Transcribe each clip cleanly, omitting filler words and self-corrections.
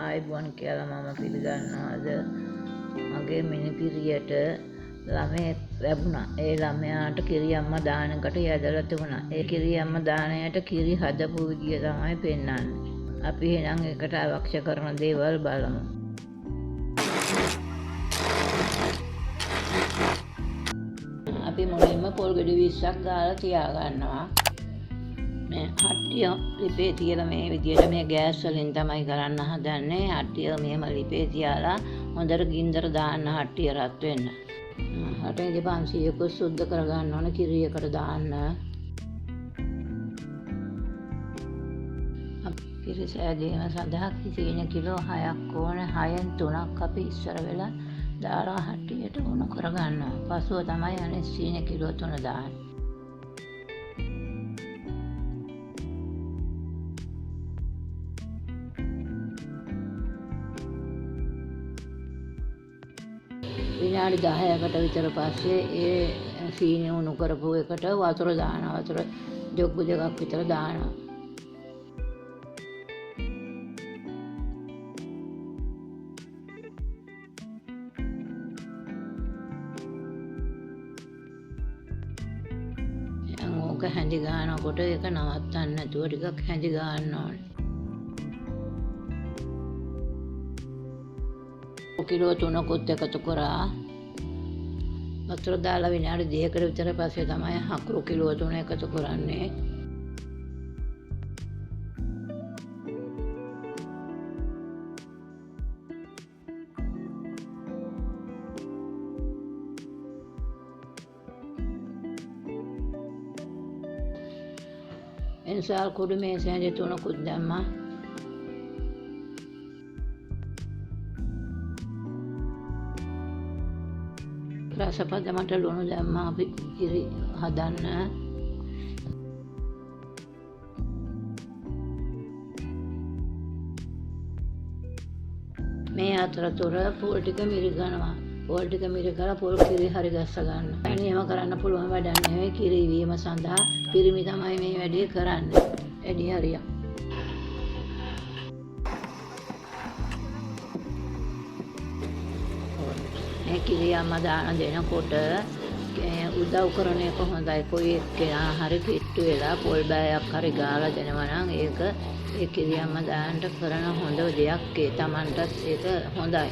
ආයිබෝන් කියලා මම පිළිගන්නවාද මගේ මිනිපිරියට ළමයෙක් ලැබුණා. ඒ ළමයාට කිරි අම්මා දානකට යදලා තිබුණා. ඒ කිරි අම්මා දානයට කිරි හදපු විදිය තමයි පෙන්වන්නේ. අපි එහෙනම් ඒකට අවශ්‍ය කරන දේවල් බලමු. අපි මුලින්ම පොල් ගෙඩි 20ක් ගාලා තියා ගන්නවා. මේ හට්ටිය ලිපේ තියලා මේ විදියට මේ ගෑස් වලින් තමයි කරන්න හදන්නේ. හට්ටිය මෙහෙම ලිපේ තියලා හොඳට ගින්දර දාන්න හට්ටිය රත් වෙන්න. හටේ 500ක සුද්ධ කරගන්න ඕන කිරියකට දාන්න. කිරි සෑදීම සඳහා සීනි කිලෝ 6ක් ඕන. 6න් 3ක් අපි ඉස්සර වෙලා දාලා හට්ටියට උණු කරගන්නවා. පසුව තමයි අනිත් සීනි කිලෝ 3 දාන්නේ. විනාඩි 10කට විතර පස්සේ ඒ සීනි උණු කරපු එකට වතුර දානවා. වතුර ජොග්ගු දෙකක් විතර දානවා. ඕක හැඳි ගන්නකොට ඒක නවත්තන්න නැතුව ටිකක් හැඳි ගන්න ඕනේ. කිලෝ 3කුත් එකතු කරා වතුර දාලා විනාඩි 2කට විතර පස්සේ තමයි හකුරු කිලෝ 3 එකතු කරන්නේ. එන්සාල් කුඩු මේසෙ 3කුත් දැම්මා. රසපදමට ලුණු දැම්මා අපි කිරි හදන්න. මේ අතරතුර පොල් ටික මිරිකනවා. පොල් ටික මිරිකලා පොල් කිරි හරි ගස්ස ගන්න. එහෙම කරන්න පුළුවන් වැඩක් නෙවෙයි. කිරි වීම සඳහා පිරිමි තමයි මේ වැඩේ කරන්නේ. එඩි හරියක්. මේ කිරි අම්මා දාන දෙනකොට උදව් කරන එක හොඳයි. කොයි එක්කෙනා හරි කිට්ටු වෙලා පොල් බෑයක් හරි ගාලා දෙනවා නම් ඒක ඒ කිරි අම්මා දාන්නට කරන හොඳ දෙයක්. ඒ Tamanටත් ඒක හොඳයි.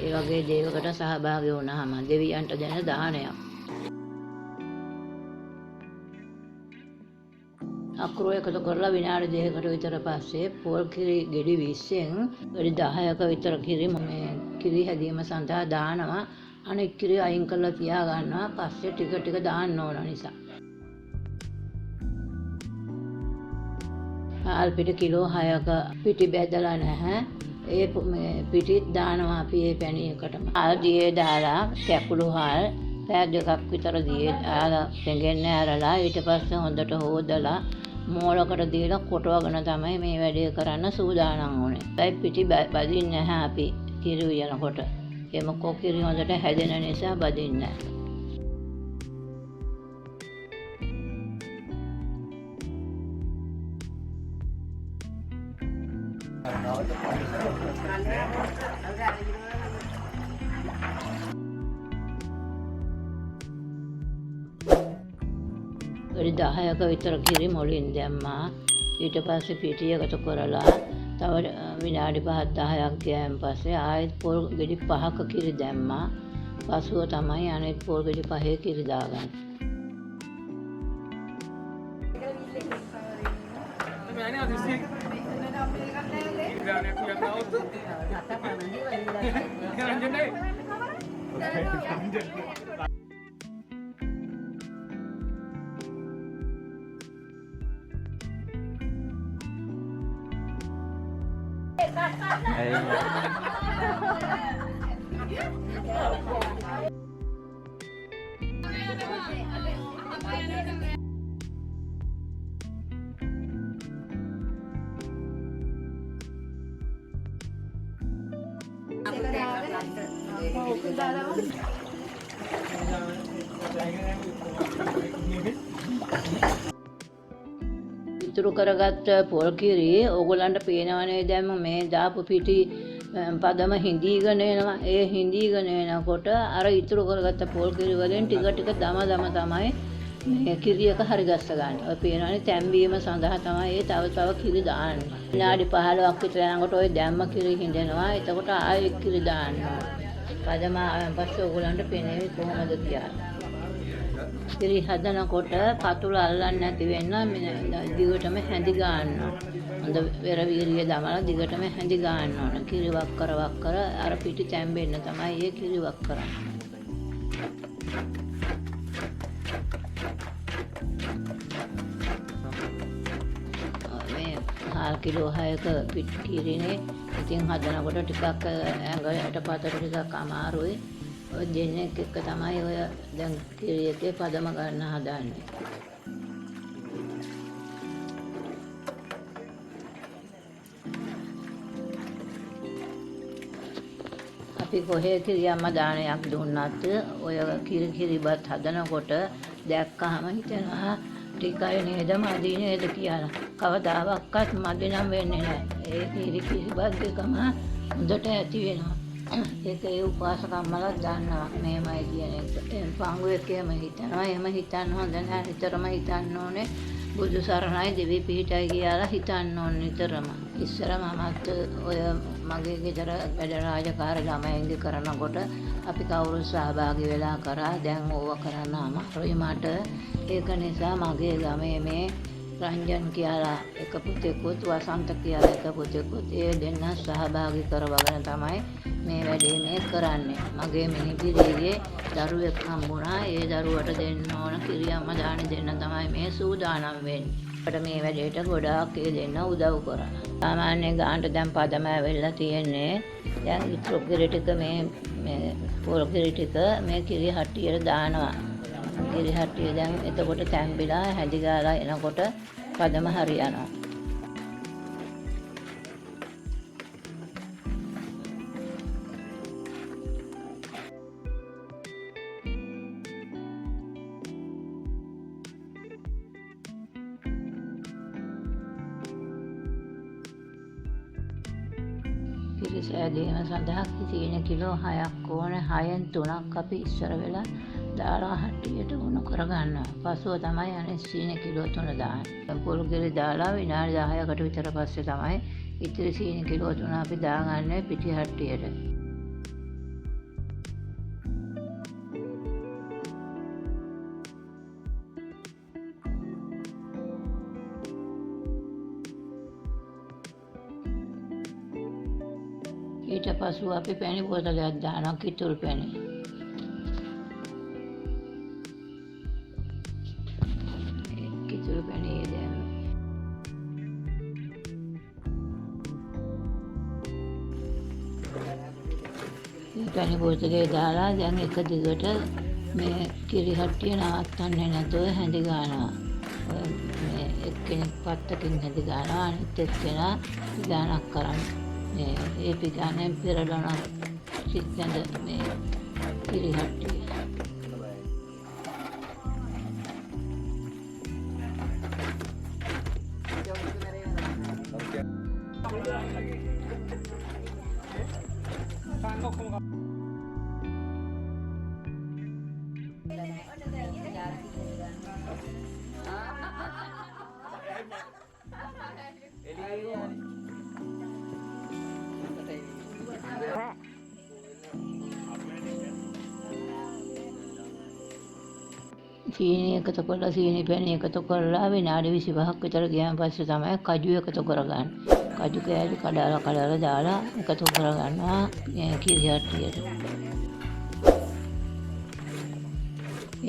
ඒ වගේ දේවකට සහභාගී වුණාම දෙවියන්ට දෙන දානයක්. අකුරු එකතු කරලා විනාඩි 2කට විතර පස්සේ පොල් කිරි ගෙඩි 20න් ගෙඩි 10ක විතර කිරි මේ කිරි හැදීම සඳහා දානවා. අනෙක් කිරි අයින් කරලා තියා ගන්නවා. පස්සේ ටික ටික දාන්න ඕන නිසා. ආල් පිටි කිලෝ 6ක පිටි බෙදලා නැහැ. ඒ පිටිත් දානවා අපි ඒ පැණියකටම. ආල් දියේ දාලා කැකුළු හාල් පැය 2ක් විතර දියේ දාලා පෙඟෙන්න ඇරලා ඊට පස්සේ හොඳට හොදලා මෝලකට දීලා කොටවගෙන තමයි මේ වැඩේ කරන්න සූදානම් වුනේ. ඒ පිටි බදින්නේ නැහැ අපි කිරි උයනකොට. ඒ මොකෝ කිරි හොඳට හැදෙන නිසා බදින්නේ නැහැ. ගෙඩි 10ක විතර කිරි මුලින් දැම්මා. ඊට පස්සේ පිටි එකතු කරලා තව විනාඩි 5-10ක් ගියාන් පස්සේ ආයෙත් පොල් ගෙඩි 5ක කිරි දැම්මා. පසුව තමයි අනෙක් පොල් ගෙඩි 5 කිරි දාගන්නේ. ඉතුරු කරගත්ත පොල් කිරි ඕගොල්ලන්ට පේනවනේ දැන් මේ දාපු පිටි පදම හිඳීගෙන එනවා. ඒ හිඳීගෙන එනකොට අර ඉතුරු කරගත්ත පොල් කිරි වලින් ටික ටික දම තමයි මේ කිරියක හරි ගස්ස ගන්න. ඔය පේනවනේ තැම්බීම සඳහා තමයි ඒ තව කිරි දාන්නේ. විනාඩි 15ක් විතර යනකොට ඔය දැම්ම කිරි හිඳෙනවා. එතකොට ආයෙ කිරි දානවා. පදම ආවන් පස්සේ ඕගොල්ලන්ට පේන්නේ කොහොමද කියලා. කිරි හදනකොට පතුල අල්ලන්නේ නැති වෙන්න දිගටම හැඳි ගන්නවා. හොඳ වෙර වීරිය දමලා දිගටම හැඳි ගන්න ඕන. කිරි වක්කර අර පිටි තැම්බෙන්න තමයි ඒ කිරි වක් කරන්නේ. මේ 1 කිලෝ 6ක පිටි කිරිනේ ඉතින් හදනකොට ටිකක් ඇඟට පතර ටිකක් අමාරුයි. ඔය දෙන්නෙක් එක්ක තමයි ඔය දැන් කිරි එකේ පදම ගන්න හදන්නේ. අපි කොහේ කිරියම්ම දානයක් දුන්නත් ඔය කිරිබත් හදනකොට දැක්කහම හිතෙනවා ටිකයි නේද මදි නේද කියලා. කවදාවත් මදි නම් වෙන්නේ නැහැ. ඒ කිරිබත් දෙකම හොඳට ඇති වෙනවා. ඒක ඒ උපාසකම්මලා දන්නවා මේමයි කියන එක. පංගු එකේම හිතනවා. එහෙම හිතන්න හොඳ නැහැ. නිතරම හිතන්න ඕනේ බුදු සරණයි දෙවි පිහිටයි කියලා හිතන්න ඕනේ නිතරම. ඉස්සර මමත් ඔය මගේ ගෙදර වැඩ රාජකාරි ළමයින්ගේ කරනකොට අපි කවුරුත් සහභාගී වෙලා කරා. දැන් ඕව කරන්න අමාරුයි මට. ඒක නිසා මගේ ගමේ මේ රංජන් කියලා එක පුතෙකුත් වසන්ත කියලා එක පුතෙකුත් ඒ දෙන්න සහභාගී කරවගෙන තමයි මේ වැඩේ මේ කරන්නේ. මගේ මිනිපිරිගේ දරුවෙක් හම්බුණා. ඒ දරුවට දෙන්න ඕන කිරියම්ම දානි දෙන්න තමයි මේ සූදානම් වෙන්නේ. අපිට මේ වැඩේට ගොඩාක් ඒ දෙන්න උදව් කරා. සාමාන්‍ය ගානට දැන් පදම වෙලා තියෙන්නේ. දැන් ඉතුරු කිරි ටික මේ පොල් කිරි ටික මේ කිරි හට්ටියට දානවා. කිරි හට්ටිය දැන් එතකොට තැම්බිලා හැදි ගාලා එනකොට පදම හරියනවා. කිරි සෑදීම සඳහා සීනි කිලෝ 6ක් ඕන. 6න් 3ක් අපි ඉස්සර වෙලා දාලා හට්ටියට උණු කරගන්නවා. පසුව තමයි අනේ සීනි කිලෝ 3 දාන්නේ. පොල් කිරි දාලා විනාඩි 10කට විතර පස්සේ තමයි ඉතිරි සීනි කිලෝ 3 අපි දාගන්නේ පිටි හට්ටියට. ඊට පසුව අපි පැණි බෝතලයක් දානවා. කිතුල් පැණි. කිතුල් පැණි දැන් පැණි බෝතලේ දාලා දැන් එක දිගට මේ කිරි හට්ටිය නවත්තන්නේ නැතුව හැඳි ගන්නවා. මේ එක්කෙනෙක් පත්තකින් හැඳි ගන්නවා. අනිත් එක්කෙනා පිගානක් කරන්නේ. ඒ පිගානෙන් පෙරලන සිත්ැඳ මේ කිරි හට්ටිය. සීනි එකතු කරලා සීනි පැණි එකතු කරලා විනාඩි 25ක් විතර ගියාන් පස්සේ තමයි කජු එකතු කරගන්නේ. කජු කෑලි කඩලා දාලා එකතු කරගන්නවා කිරි හට්ටියට.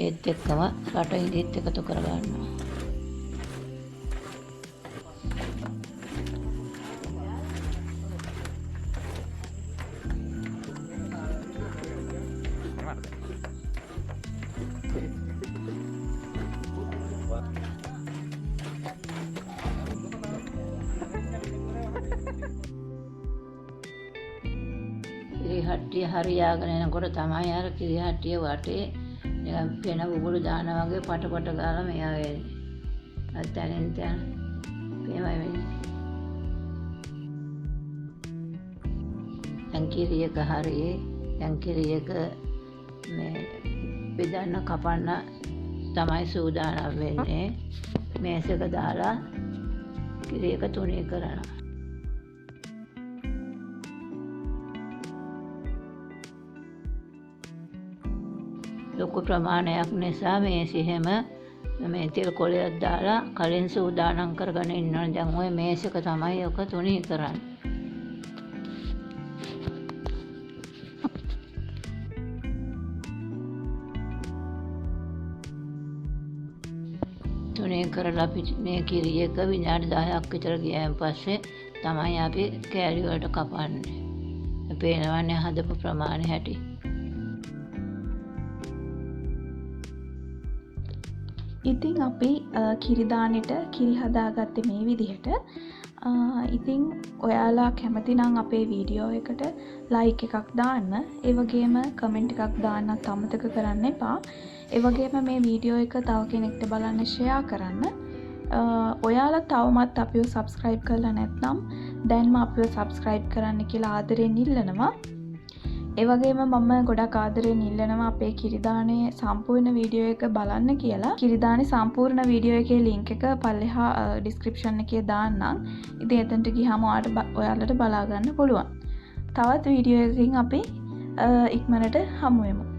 ඒත් එක්කම රට ඉදිත් එකතු කරගන්නවා. කිරි හට්ටිය හරියාගෙන එනකොට තමයි අර කිරි හට්ටිය වටේ නිකන් පෙන බුබුලු දාන වගේ පට ගාලා මෙයා වෙන්නේ. අතනින් තන එහෙමයි වෙන්නේ. දැන් කිරියක හරියේ දැන් කිරියක මේ බෙදන්න කපන්න තමයි සූදානම් වෙන්නේ. මේසෙක දාලා කිරියක තුනී කරනවා. ලොකු ප්‍රමාණයක් නිසා මේසෙ හැම මේ තෙල් කොලයක් දාලා කලින් සූදානම් කරගෙන ඉන්නවා. දැන් ওই මේසෙක තමයි ඔක තුනී කරන්නේ. තුනේ කරලා මේ කිරියක විනාඩි 10ක් විතර ගියාන් පස්සේ තමයි අපි කෑලි වලට කපන්නේ. පේනවනේ හදපු ප්‍රමාණය හැටි. ඉතින් අපි කිරි දානෙට කිරි හදාගත්තේ මේ විදිහට. ඉතින් ඔයාලා කැමති නම් අපේ වීඩියෝ එකට ලයික් එකක් දාන්න. ඒ වගේම කමෙන්ට් එකක් දාන්නත් අමතක කරන්න එපා. ඒ වගේම මේ වීඩියෝ එක තව කෙනෙක්ට බලන්න ෂෙයා කරන්න. ඔයාලා තවමත් අපිව සබ්ස්ක්‍රයිබ් කරලා නැත්නම් දැන්ම අපිව සබ්ස්ක්‍රයිබ් කරන්න කියලා ආදරෙන් ඉල්ලනවා. ඒ වගේම මම ගොඩක් ආදරෙන් ඉල්ලනවා අපේ කිරිදානේ සම්පූර්ණ වීඩියෝ එක බලන්න කියලා. කිරිදානේ සම්පූර්ණ වීඩියෝ එකේ link එක පල්ලෙහා description එකේ දාන්නම්. ඉතින් එතනට ගියාම ඔයාලට බලා ගන්න පුළුවන්. තවත් වීඩියෝ එකකින් අපි ඉක්මනට හමු වෙමු.